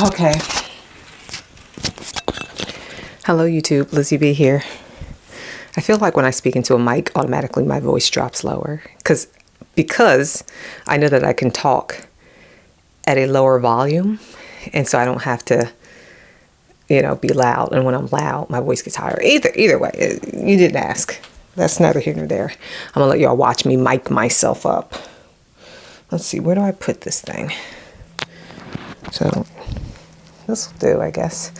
Okay. Hello YouTube, Lizzie B here. I feel like when I speak into a mic, automatically my voice drops lower because I know that I can talk at a lower volume, and so I don't have to, be loud. And when I'm loud, my voice gets higher. Either way, you didn't ask. That's neither here nor there. I'm gonna let y'all watch me mic myself up. Let's see, where do I put this thing? So this will do, I guess.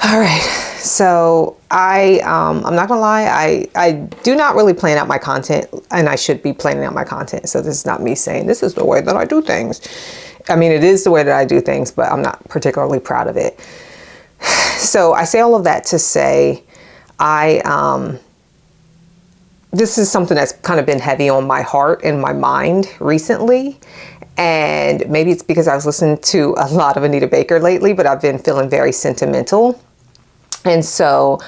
All right, so I'm not gonna lie, I do not really plan out my content, and I should be planning out my content. So this is not me saying this is the way that I do things. I mean, it is the way that I do things, but I'm not particularly proud of it. So I say all of that to say, this is something that's kind of been heavy on my heart and my mind recently. And maybe it's because I was listening to a lot of Anita Baker lately, but I've been feeling very sentimental. And so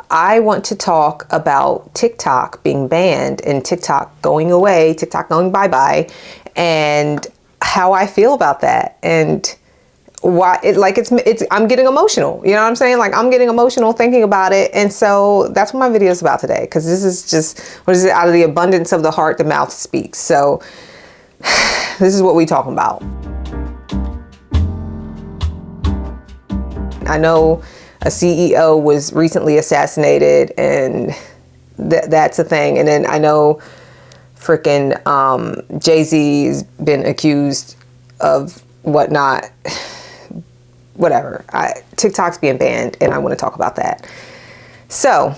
I want to talk about TikTok being banned and TikTok going away, TikTok going bye-bye, and how I feel about that. And why I'm getting emotional. You know what I'm saying? Like, I'm getting emotional thinking about it. And so that's what my video is about today. Because this is just, out of the abundance of the heart, the mouth speaks. So this is what we talking about. I know a CEO was recently assassinated, and that's a thing. And then I know freaking Jay-Z's been accused of whatnot. Whatever. TikTok's being banned, and I want to talk about that. So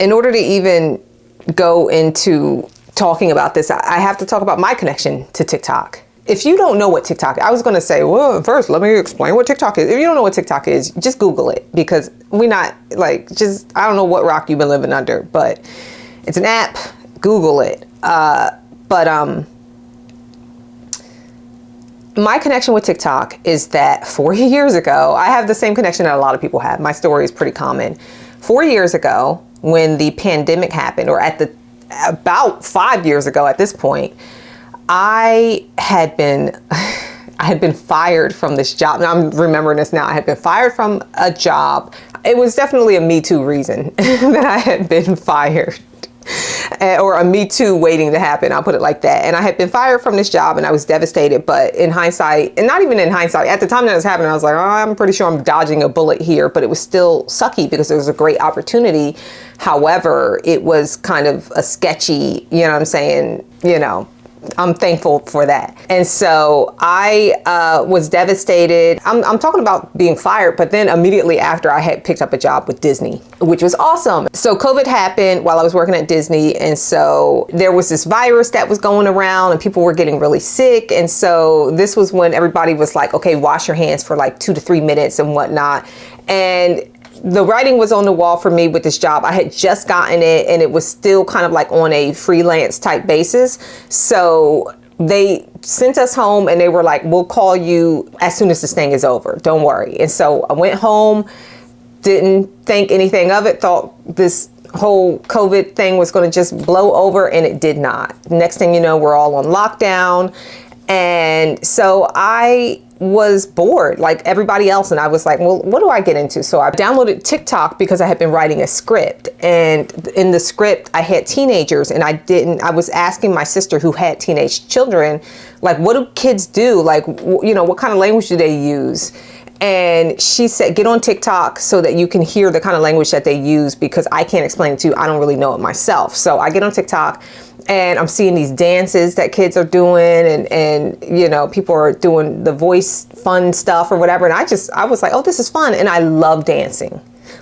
in order to even go into talking about this, I have to talk about my connection to TikTok. If you don't know what TikTok is, I was going to say, well, first, let me explain what TikTok is. If you don't know what TikTok is, just Google it, because I don't know what rock you've been living under, but it's an app. Google it. My connection with TikTok is that 4 years ago, I have the same connection that a lot of people have. My story is pretty common. 4 years ago, when the pandemic happened, or about 5 years ago at this point, I had been fired from this job. Now I'm remembering this now. I had been fired from a job. It was definitely a Me Too reason that I had been fired. Or a Me Too waiting to happen. I'll put it like that. And I had been fired from this job, and I was devastated. But in hindsight, and not even in hindsight, at the time that it was happening, I was like, oh, I'm pretty sure I'm dodging a bullet here. But it was still sucky because it was a great opportunity. However, it was kind of a sketchy, you know what I'm saying, I'm thankful for that. And so I was devastated. I'm talking about being fired, but then immediately after, I had picked up a job with Disney, which was awesome. So COVID happened while I was working at Disney. And so there was this virus that was going around, and people were getting really sick. And so this was when everybody was like, okay, wash your hands for like 2 to 3 minutes and whatnot. And the writing was on the wall for me with this job. I had just gotten it, and it was still kind of like on a freelance type basis. So they sent us home, and they were like, we'll call you as soon as this thing is over. Don't worry. And so I went home, didn't think anything of it, thought this whole COVID thing was going to just blow over, and it did not. Next thing you know, we're all on lockdown. And so I was bored like everybody else, and I was like, well, what do I get into? So I downloaded TikTok because I had been writing a script, and in the script I had teenagers, and I was asking my sister, who had teenage children, like, what do kids do? Like, what kind of language do they use? And she said, get on TikTok so that you can hear the kind of language that they use, because I can't explain it to you. I don't really know it myself. So I get on TikTok, and I'm seeing these dances that kids are doing, and people are doing the voice fun stuff or whatever. And I was like, oh, this is fun. And I love dancing.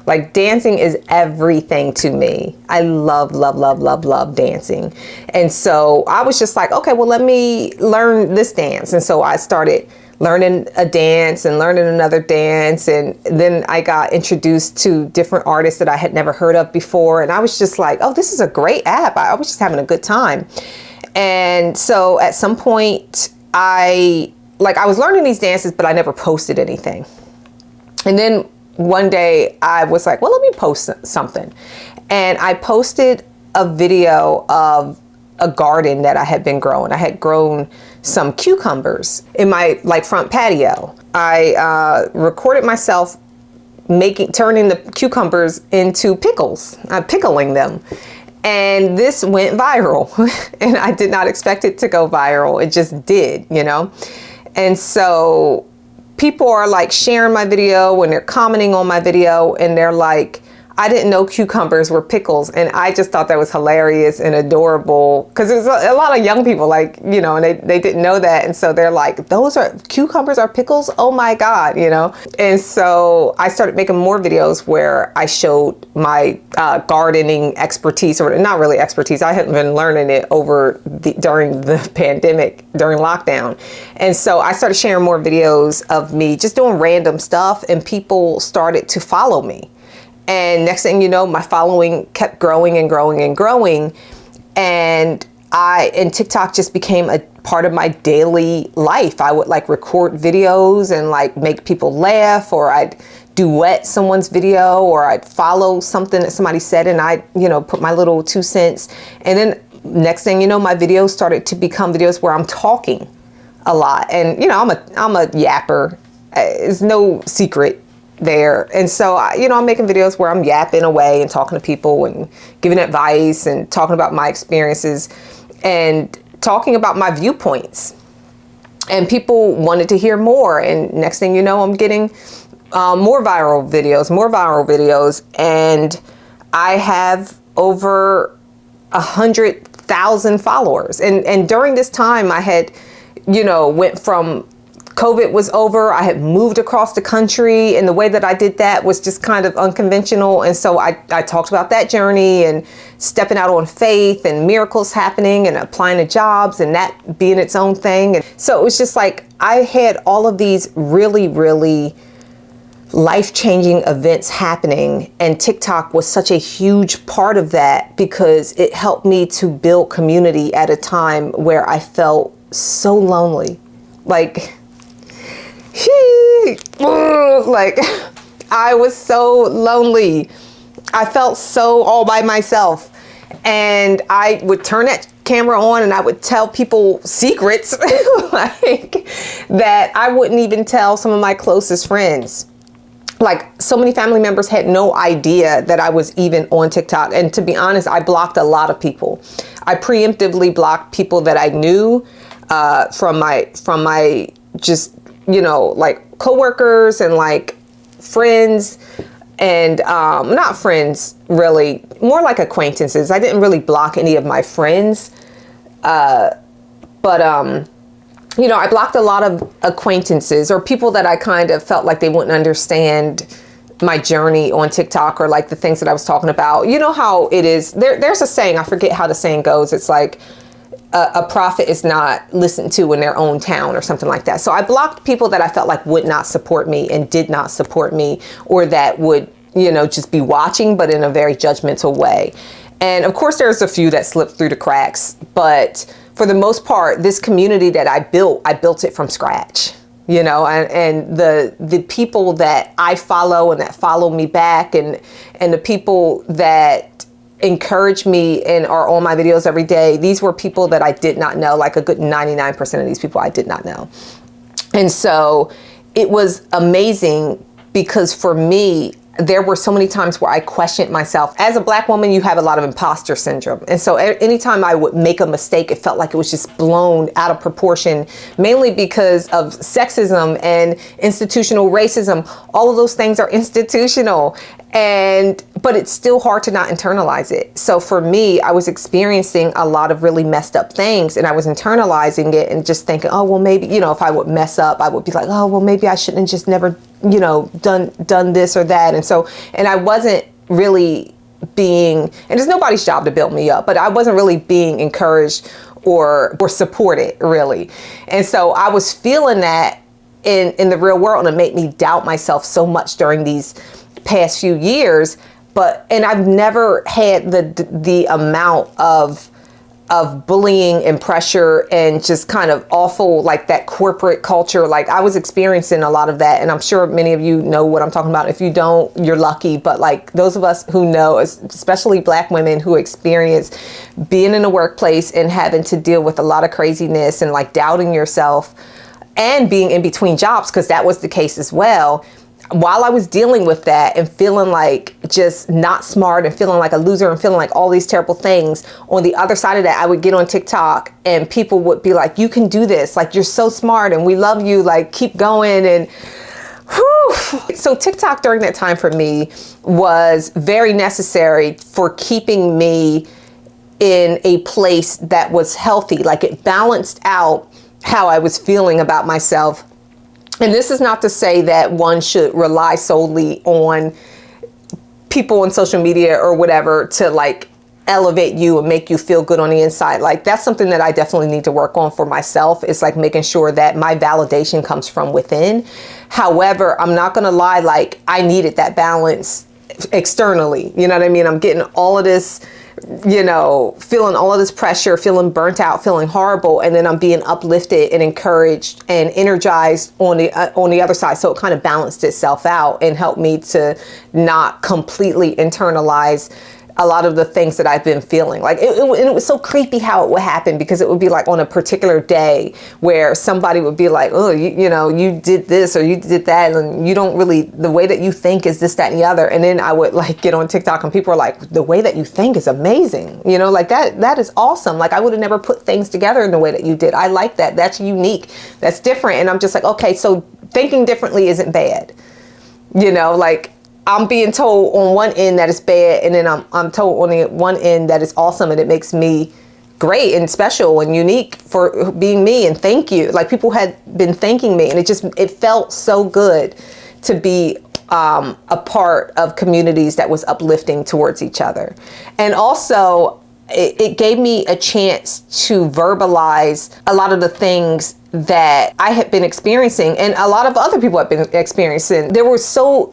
Like, dancing is everything to me. I love, love, love, love, love dancing. And so I was just like, okay, well, let me learn this dance. And so I started learning a dance and learning another dance. And then I got introduced to different artists that I had never heard of before. And I was just like, oh, this is a great app. I was just having a good time. And so at some point I was learning these dances, but I never posted anything. And then one day I was like, well, let me post something. And I posted a video of a garden that I had been growing. I had grown some cucumbers in my front patio. I recorded myself turning the cucumbers into pickles, pickling them. And this went viral. And I did not expect it to go viral. It just did, you know? And so people are like sharing my video when they're commenting on my video, and they're like, I didn't know cucumbers were pickles. And I just thought that was hilarious and adorable, because there's a lot of young people, like, you know, and they didn't know that. And so they're like, cucumbers are pickles? Oh my God, you know? And so I started making more videos where I showed my gardening expertise, or not really expertise. I hadn't been learning it during the pandemic, during lockdown. And so I started sharing more videos of me just doing random stuff, and people started to follow me. And next thing you know, my following kept growing and growing and growing. And TikTok just became a part of my daily life. I would like record videos and like make people laugh, or I'd duet someone's video, or I'd follow something that somebody said and I'd, you know, put my little 2 cents. And then next thing you know, my videos started to become videos where I'm talking a lot. And, you know, I'm a yapper. It's no secret there. And so, you know, I'm making videos where I'm yapping away and talking to people and giving advice and talking about my experiences and talking about my viewpoints. And people wanted to hear more. And next thing you know, I'm getting more viral videos. And I have over 100,000 followers. And during this time, I had, you know, went from COVID was over. I had moved across the country, and the way that I did that was just kind of unconventional. And so I talked about that journey and stepping out on faith and miracles happening and applying to jobs and that being its own thing. And so it was just like I had all of these really, really life-changing events happening, and TikTok was such a huge part of that because it helped me to build community at a time where I felt so lonely. Like I was so lonely. I felt so all by myself. And I would turn that camera on and I would tell people secrets like that I wouldn't even tell some of my closest friends. Like, so many family members had no idea that I was even on TikTok. And to be honest, I blocked a lot of people. I preemptively blocked people that I knew from my just, you know, like coworkers and like friends, and not friends really, more like acquaintances. I didn't really block any of my friends, but you know, I blocked a lot of acquaintances or people that I kind of felt like they wouldn't understand my journey on TikTok, or like the things that I was talking about. You know how it is. There's a saying, I forget how the saying goes. It's like, a prophet is not listened to in their own town, or something like that. So I blocked people that I felt like would not support me and did not support me, or that would, you know, just be watching, but in a very judgmental way. And of course, there's a few that slipped through the cracks, but for the most part, this community that I built it from scratch, you know, and the people that I follow and that follow me back, and the people that encourage me and are on my videos every day, these were people that I did not know. Like a good 99% of these people I did not know. And so it was amazing, because for me, there were so many times where I questioned myself. As a Black woman, you have a lot of imposter syndrome. And so anytime I would make a mistake, it felt like it was just blown out of proportion, mainly because of sexism and institutional racism. All of those things are institutional. But it's still hard to not internalize it. So for me, I was experiencing a lot of really messed up things, and I was internalizing it and just thinking, oh, well, maybe, you know, if I would mess up, I would be like, oh, well, maybe I shouldn't have just never, you know, done this or that. And I wasn't really being, and it's nobody's job to build me up, but I wasn't really being encouraged or supported, really. And so I was feeling that in the real world, and it made me doubt myself so much during these past few years. And I've never had the amount of of bullying and pressure and just kind of awful, like that corporate culture. Like I was experiencing a lot of that, and I'm sure many of you know what I'm talking about. If you don't, you're lucky. But like those of us who know, especially Black women who experience being in a workplace and having to deal with a lot of craziness and like doubting yourself and being in between jobs, because that was the case as well. While I was dealing with that and feeling like just not smart and feeling like a loser and feeling like all these terrible things, on the other side of that, I would get on TikTok and people would be like, you can do this. Like, you're so smart and we love you. Like, keep going. And whew. So TikTok during that time for me was very necessary for keeping me in a place that was healthy. Like, it balanced out how I was feeling about myself. And this is not to say that one should rely solely on people on social media or whatever to like elevate you and make you feel good on the inside. Like that's something that I definitely need to work on for myself. It's like making sure that my validation comes from within. However, I'm not going to lie, like I needed that balance externally. You know what I mean? I'm getting all of this, you know, feeling all of this pressure, feeling burnt out, feeling horrible. And then I'm being uplifted and encouraged and energized on the other side. So it kind of balanced itself out and helped me to not completely internalize a lot of the things that I've been feeling. Like it was so creepy how it would happen, because it would be like on a particular day where somebody would be like, oh, you know, you did this or you did that, and you don't really, the way that you think is this, that, and the other. And then I would like get on TikTok and people are like, the way that you think is amazing. You know, like that is awesome. Like I would have never put things together in the way that you did. I like that. That's unique. That's different. And I'm just like, okay, so thinking differently isn't bad. You know, like I'm being told on one end that it's bad, and then I'm told on the one end that it's awesome, and it makes me great and special and unique for being me, and thank you. Like people had been thanking me, and it felt so good to be a part of communities that was uplifting towards each other. And also it gave me a chance to verbalize a lot of the things that I had been experiencing and a lot of other people had been experiencing. There were so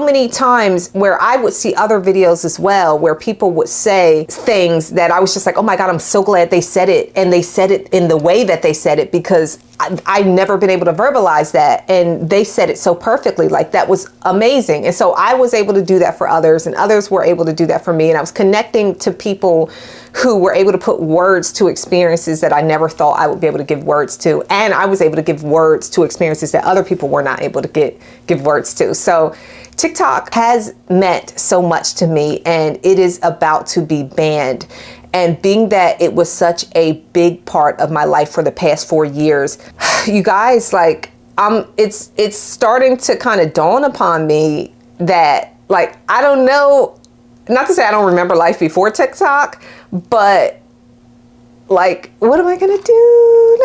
many times where I would see other videos as well, where people would say things that I was just like, oh my God, I'm so glad they said it. And they said it in the way that they said it, because I've never been able to verbalize that. And they said it so perfectly. Like that was amazing. And so I was able to do that for others, and others were able to do that for me. And I was connecting to people who were able to put words to experiences that I never thought I would be able to give words to. And I was able to give words to experiences that other people were not able to give words to. So TikTok has meant so much to me, and it is about to be banned. And being that it was such a big part of my life for the past 4 years, you guys, like, it's starting to kind of dawn upon me that, like, I don't know, not to say I don't remember life before TikTok, but like, what am I gonna do?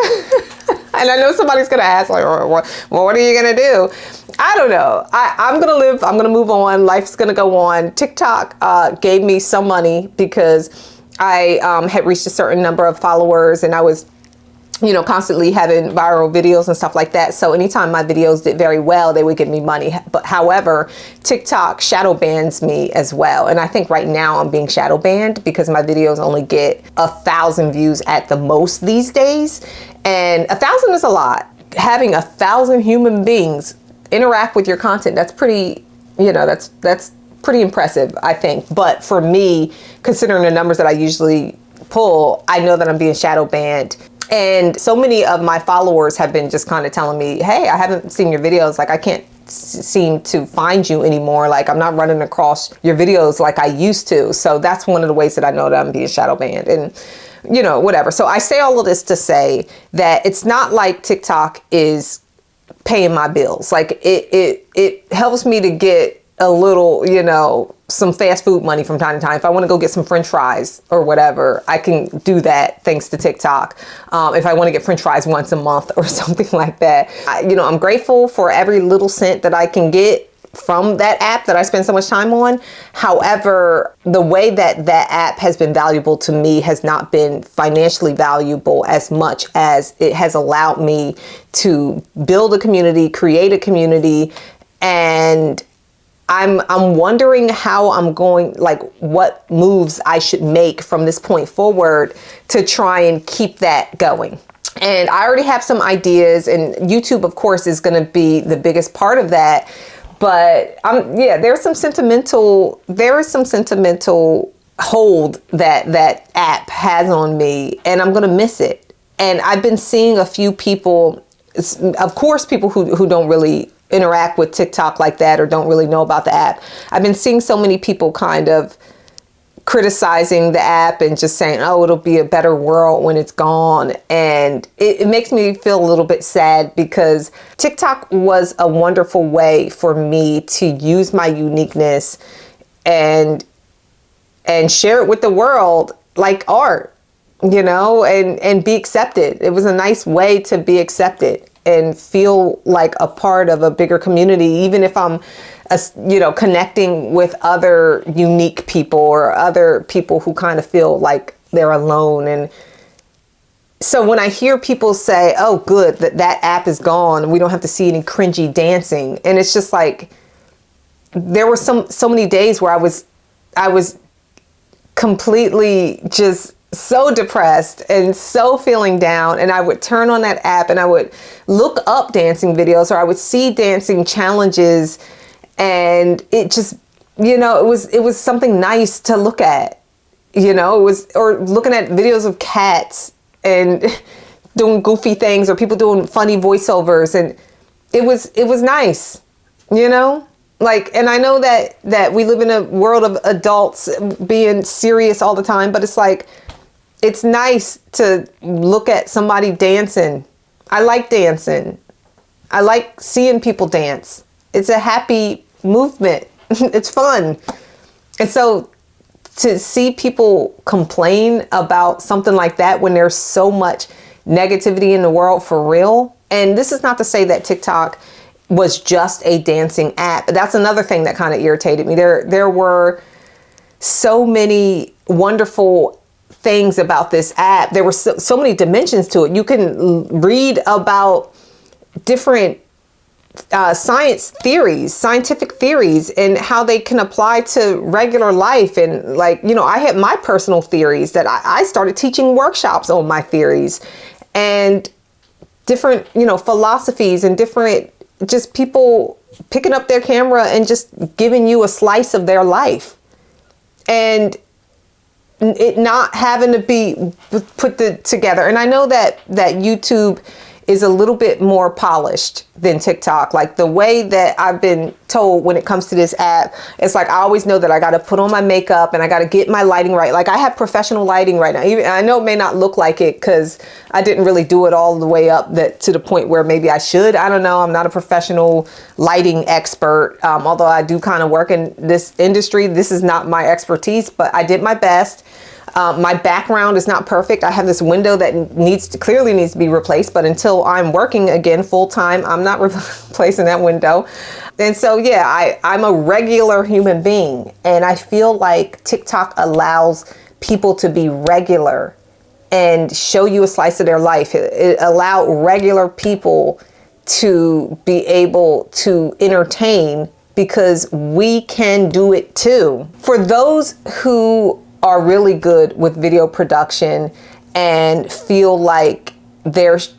And I know somebody's gonna ask, like, well, what are you gonna do? I don't know. I'm gonna live, I'm gonna move on, life's gonna go on. TikTok gave me some money because I had reached a certain number of followers, and I was, you know, constantly having viral videos and stuff like that. So anytime my videos did very well, they would give me money. But however, TikTok shadow bans me as well. And I think right now I'm being shadow banned because my videos only get 1,000 views at the most these days. And 1,000 is a lot. Having 1,000 human beings interact with your content, that's pretty, you know, that's pretty impressive, I think. But for me, considering the numbers that I usually pull, I know that I'm being shadow banned. And so many of my followers have been just kind of telling me, hey, I haven't seen your videos. Like, I can't seem to find you anymore. Like, I'm not running across your videos like I used to. So that's one of the ways that I know that I'm being shadow banned, and, you know, whatever. So I say all of this to say that it's not like TikTok is paying my bills. Like it helps me to get a little, you know, some fast food money from time to time. If I want to go get some French fries or whatever, I can do that thanks to TikTok. If I want to get French fries once a month or something like that, you know, I'm grateful for every little cent that I can get from that app that I spend so much time on. However, the way that that app has been valuable to me has not been financially valuable as much as it has allowed me to build a community, create a community, and I'm wondering how I'm going, like what moves I should make from this point forward to try and keep that going. And I already have some ideas, and YouTube, of course, is going to be the biggest part of that. But there is some sentimental hold that app has on me, and I'm going to miss it. And I've been seeing a few people, of course, people who don't really interact with TikTok like that or don't really know about the app. I've been seeing so many people kind of criticizing the app and just saying, oh, it'll be a better world when it's gone. And it makes me feel a little bit sad, because TikTok was a wonderful way for me to use my uniqueness and share it with the world like art, and be accepted. It was a nice way to be accepted and feel like a part of a bigger community, even if I'm, connecting with other unique people or other people who kind of feel like they're alone. And so when I hear people say, oh, good, that app is gone, we don't have to see any cringy dancing. And it's just like, there were so many days where I was completely just so depressed and so feeling down, and I would turn on that app and I would look up dancing videos, or I would see dancing challenges, and it just, it was something nice to look at, or looking at videos of cats and doing goofy things, or people doing funny voiceovers, and it was nice, Like, and I know that we live in a world of adults being serious all the time, but it's like, it's nice to look at somebody dancing. I like dancing. I like seeing people dance. It's a happy movement. It's fun. And so to see people complain about something like that when there's so much negativity in the world for real. And this is not to say that TikTok was just a dancing app. That's another thing that kind of irritated me. There were so many wonderful things about this app. There were so many dimensions to it. You can read about different scientific theories and how they can apply to regular life. And like, I had my personal theories that I started teaching workshops on my theories, and different, philosophies, and different, just people picking up their camera and just giving you a slice of their life, and it not having to be put together. And I know that YouTube is a little bit more polished than TikTok. Like the way that I've been told when it comes to this app, it's like I always know that I got to put on my makeup and I got to get my lighting right. Like I have professional lighting right now. Even I know it may not look like it because I didn't really do it all the way up to the point where maybe I should. I don't know. I'm not a professional lighting expert. Although I do kind of work in this industry. This is not my expertise, but I did my best. My background is not perfect. I have this window that clearly needs to be replaced, but until I'm working again full time, I'm not replacing that window. And so, yeah, I'm a regular human being, and I feel like TikTok allows people to be regular and show you a slice of their life. It allowed regular people to be able to entertain, because we can do it too. For those who are really good with video production and feel like there's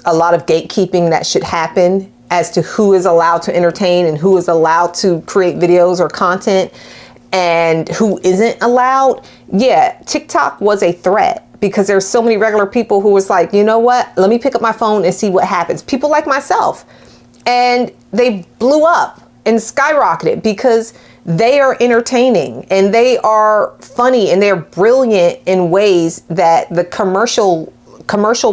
a lot of gatekeeping that should happen as to who is allowed to entertain and who is allowed to create videos or content and who isn't allowed. Yeah, TikTok was a threat, because there's so many regular people who was like, you know what, let me pick up my phone and see what happens. People like myself. And they blew up and skyrocketed because they are entertaining and they are funny and they're brilliant in ways that the commercial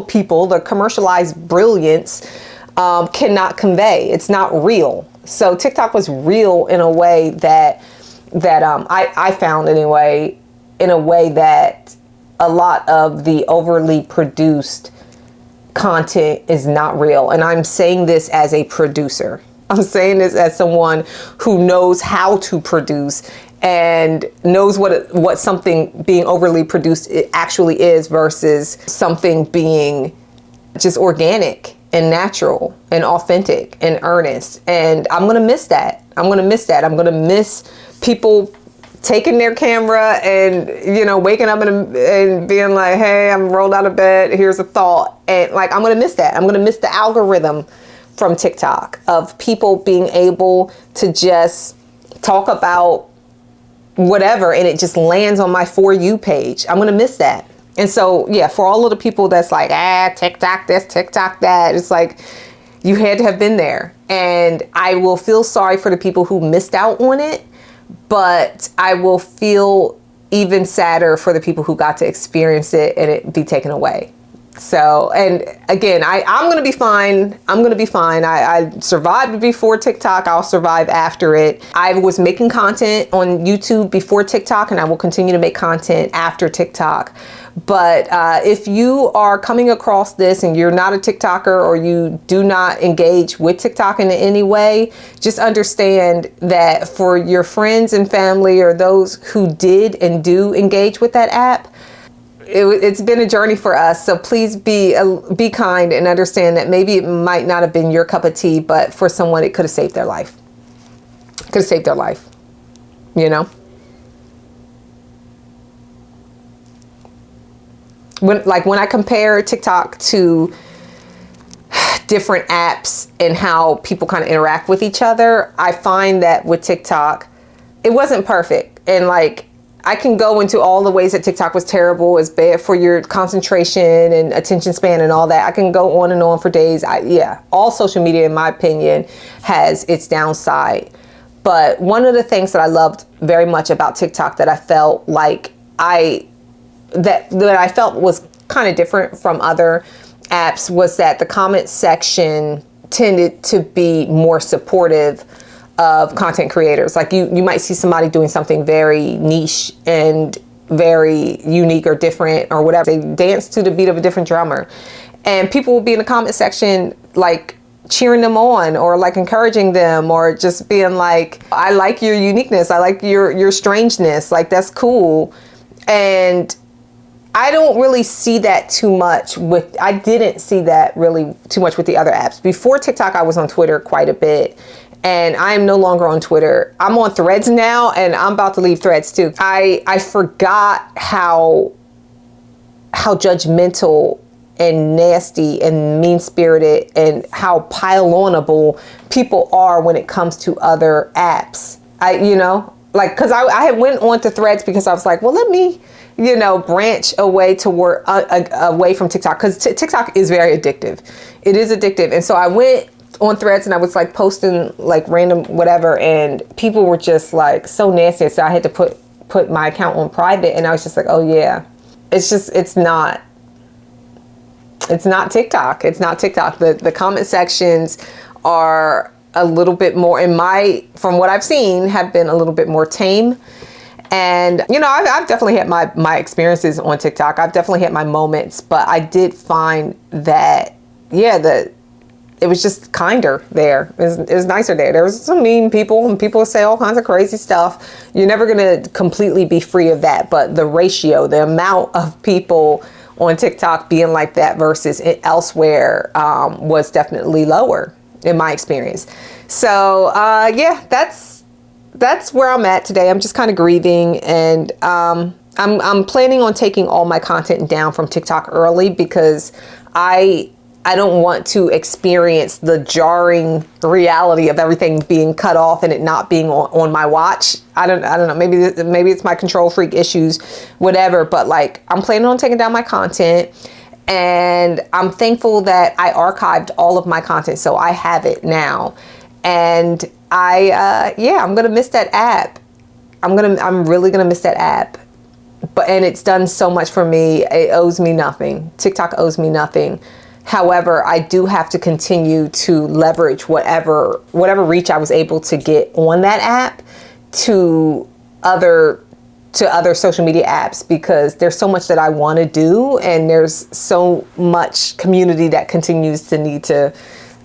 people, the commercialized brilliance, cannot convey. It's not real. So TikTok was real in a way that I found anyway, in a way that a lot of the overly produced content is not real. And I'm saying this as a producer. I'm saying this as someone who knows how to produce and knows what something being overly produced it actually is versus something being just organic and natural and authentic and earnest. And I'm going to miss that. I'm going to miss that. I'm going to miss people taking their camera and, you know, waking up and being like, hey, I'm rolled out of bed. Here's a thought. And like, I'm going to miss that. I'm going to miss the algorithm from TikTok of people being able to just talk about whatever and it just lands on my For You page. I'm going to miss that. And so, yeah, for all of the people that's like, TikTok this, TikTok that, it's like, you had to have been there. And I will feel sorry for the people who missed out on it, but I will feel even sadder for the people who got to experience it and it be taken away. So, and again, I'm going to be fine. I'm going to be fine. I survived before TikTok. I'll survive after it. I was making content on YouTube before TikTok, and I will continue to make content after TikTok. But if you are coming across this and you're not a TikToker or you do not engage with TikTok in any way, just understand that for your friends and family or those who did and do engage with that app, it's been a journey for us. So please be kind and understand that maybe it might not have been your cup of tea, but for someone it could have saved their life. Could have saved their life, you know? When I compare TikTok to different apps and how people kind of interact with each other, I find that with TikTok, it wasn't perfect. And like, I can go into all the ways that TikTok was terrible, is bad for your concentration and attention span and all that. I can go on and on for days. All social media, in my opinion, has its downside. But one of the things that I loved very much about TikTok that I felt like that I felt was kind of different from other apps was that the comment section tended to be more supportive of content creators. Like you might see somebody doing something very niche and very unique or different or whatever. They dance to the beat of a different drummer, and people will be in the comment section like cheering them on or like encouraging them or just being like, I like your uniqueness. I like your strangeness. Like, that's cool. And I don't really see that too much I didn't see that really too much with the other apps. Before TikTok, I was on Twitter quite a bit, and I am no longer on Twitter. I'm on Threads now, and I'm about to leave Threads too. I forgot how judgmental and nasty and mean-spirited and how pile-onable people are when it comes to other apps. Cause I had went on to Threads because I was like, well, let me, branch away toward away from TikTok, because TikTok is very addictive. It is addictive. And so I went on Threads and I was like posting like random whatever, and people were just like so nasty. So I had to put my account on private, and I was just like, oh yeah, it's not TikTok. It's not TikTok. The comment sections are a little bit more, from what I've seen, have been a little bit more tame. And, I've definitely had my experiences on TikTok. I've definitely had my moments, but I did find that, it was just kinder there. It was nicer there. There was some mean people, and people say all kinds of crazy stuff. You're never going to completely be free of that. But the ratio, the amount of people on TikTok being like that versus elsewhere was definitely lower in my experience. So, that's where I'm at today. I'm just kind of grieving, and I'm planning on taking all my content down from TikTok early, because I don't want to experience the jarring reality of everything being cut off and it not being on my watch. I don't know. Maybe it's my control freak issues, whatever. But like, I'm planning on taking down my content, and I'm thankful that I archived all of my content, so I have it now. And I'm gonna miss that app. I'm really gonna miss that app. And it's done so much for me. It owes me nothing. TikTok owes me nothing. However, I do have to continue to leverage whatever reach I was able to get on that app to other social media apps, because there's so much that I want to do, and there's so much community that continues to need to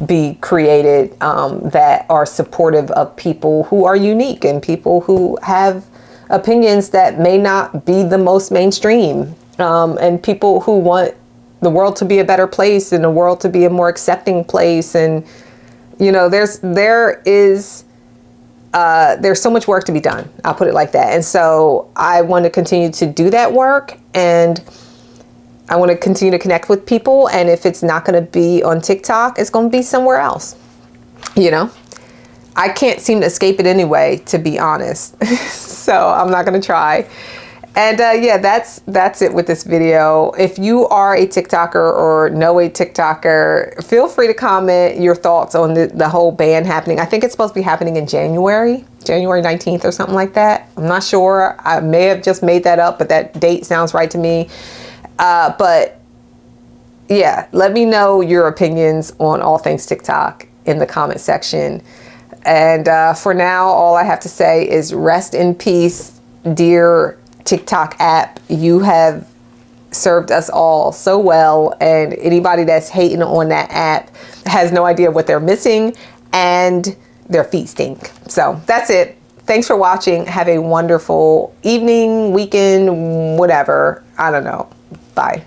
be created that are supportive of people who are unique and people who have opinions that may not be the most mainstream, and people who want the world to be a better place and the world to be a more accepting place. And there is there's so much work to be done. I'll put it like that. And so I want to continue to do that work, and I want to continue to connect with people. And if it's not going to be on TikTok, it's going to be somewhere else. You know, I can't seem to escape it anyway, to be honest. So I'm not going to try. And yeah, that's it with this video. If you are a TikToker or know a TikToker, feel free to comment your thoughts on the whole ban happening. I think it's supposed to be happening in January 19th or something like that. I'm not sure. I may have just made that up, but that date sounds right to me. But yeah, let me know your opinions on all things TikTok in the comment section. And for now, all I have to say is rest in peace, dear TikTok app. You have served us all so well, and anybody that's hating on that app has no idea what they're missing, and their feet stink. So that's it. Thanks for watching. Have a wonderful evening, weekend, whatever. I don't know. Bye.